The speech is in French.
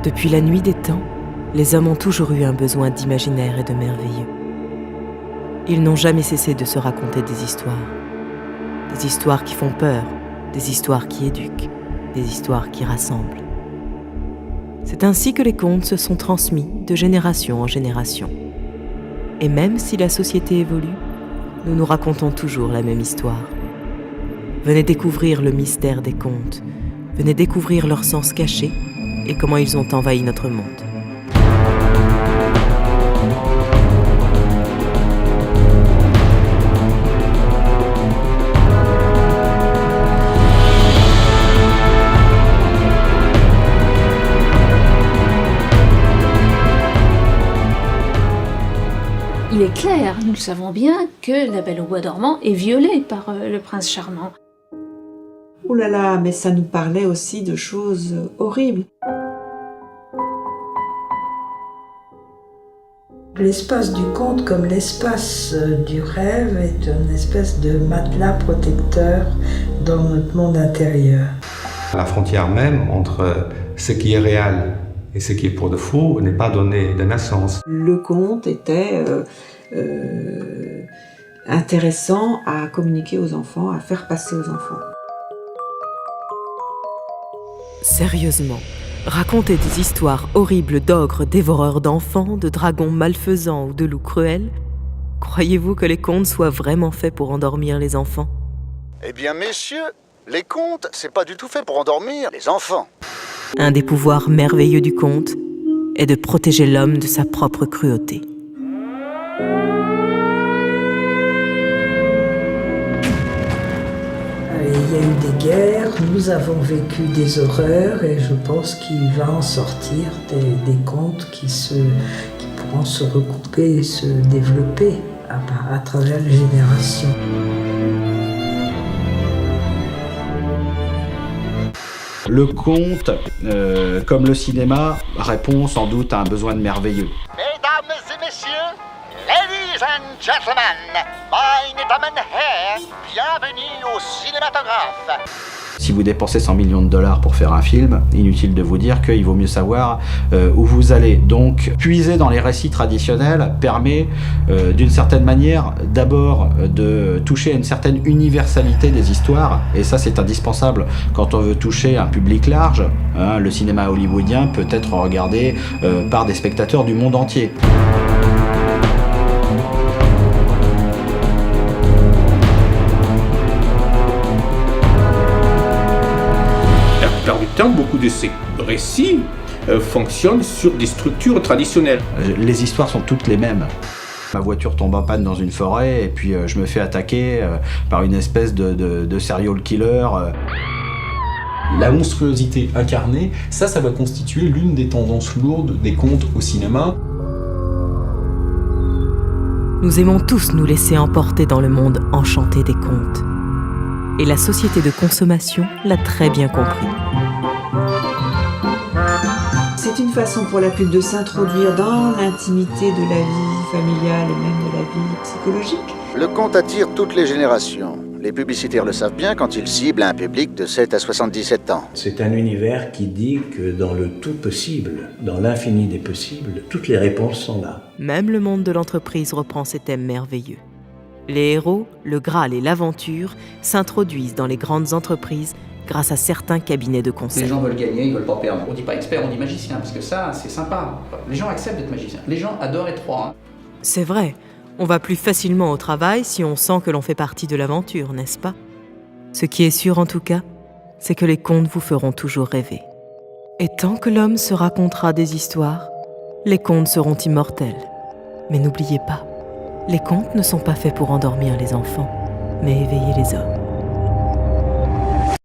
Depuis la nuit des temps, les hommes ont toujours eu un besoin d'imaginaire et de merveilleux. Ils n'ont jamais cessé de se raconter des histoires qui font peur, des histoires qui éduquent, des histoires qui rassemblent. C'est ainsi que les contes se sont transmis de génération en génération. Et même si la société évolue, nous nous racontons toujours la même histoire. Venez découvrir le mystère des contes, venez découvrir leur sens caché et comment ils ont envahi notre monde. Il est clair, nous le savons bien, que la Belle au bois dormant est violée par le prince charmant. Ouh là là, mais ça nous parlait aussi de choses horribles. L'espace du conte, comme l'espace du rêve, est une espèce de matelas protecteur dans notre monde intérieur. La frontière même entre ce qui est réel et ce qui est pour de faux n'est pas donnée de naissance. Le conte était intéressant à communiquer aux enfants, à faire passer aux enfants. Sérieusement, raconter des histoires horribles d'ogres dévoreurs d'enfants, de dragons malfaisants ou de loups cruels, croyez-vous que les contes soient vraiment faits pour endormir les enfants ? Eh bien, messieurs, les contes, c'est pas du tout fait pour endormir les enfants. Un des pouvoirs merveilleux du conte est de protéger l'homme de sa propre cruauté. Il y a eu des guerres, nous avons vécu des horreurs et je pense qu'il va en sortir des contes qui pourront se recouper et se développer à travers les générations. Le conte, comme le cinéma, répond sans doute à un besoin de merveilleux. Mesdames et messieurs, ladies and gentlemen, meine Damen und Herren, bienvenue au cinématographe. Si vous dépensez 100 millions de dollars pour faire un film, inutile de vous dire qu'il vaut mieux savoir où vous allez. Donc, puiser dans les récits traditionnels permet, d'une certaine manière, d'abord de toucher à une certaine universalité des histoires. Et ça, c'est indispensable quand on veut toucher un public large. Le cinéma hollywoodien peut être regardé par des spectateurs du monde entier. La plupart du temps, beaucoup de ces récits fonctionnent sur des structures traditionnelles. Les histoires sont toutes les mêmes. Ma voiture tombe en panne dans une forêt et puis je me fais attaquer par une espèce de serial killer. La monstruosité incarnée, ça va constituer l'une des tendances lourdes des contes au cinéma. Nous aimons tous nous laisser emporter dans le monde enchanté des contes. Et la société de consommation l'a très bien compris. C'est une façon pour la pub de s'introduire dans l'intimité de la vie familiale et même de la vie psychologique. Le conte attire toutes les générations. Les publicitaires le savent bien quand ils ciblent un public de 7 à 77 ans. C'est un univers qui dit que dans le tout possible, dans l'infini des possibles, toutes les réponses sont là. Même le monde de l'entreprise reprend ces thèmes merveilleux. Les héros, le Graal et l'aventure s'introduisent dans les grandes entreprises grâce à certains cabinets de conseil. Les gens veulent gagner, ils veulent pas perdre. On dit pas expert, on dit magicien, parce que ça, c'est sympa. Les gens acceptent d'être magicien. Les gens adorent être roi. C'est vrai, on va plus facilement au travail si on sent que l'on fait partie de l'aventure, n'est-ce pas ? Ce qui est sûr en tout cas, c'est que les contes vous feront toujours rêver. Et tant que l'homme se racontera des histoires, les contes seront immortels. Mais n'oubliez pas, les contes ne sont pas faits pour endormir les enfants, mais éveiller les hommes.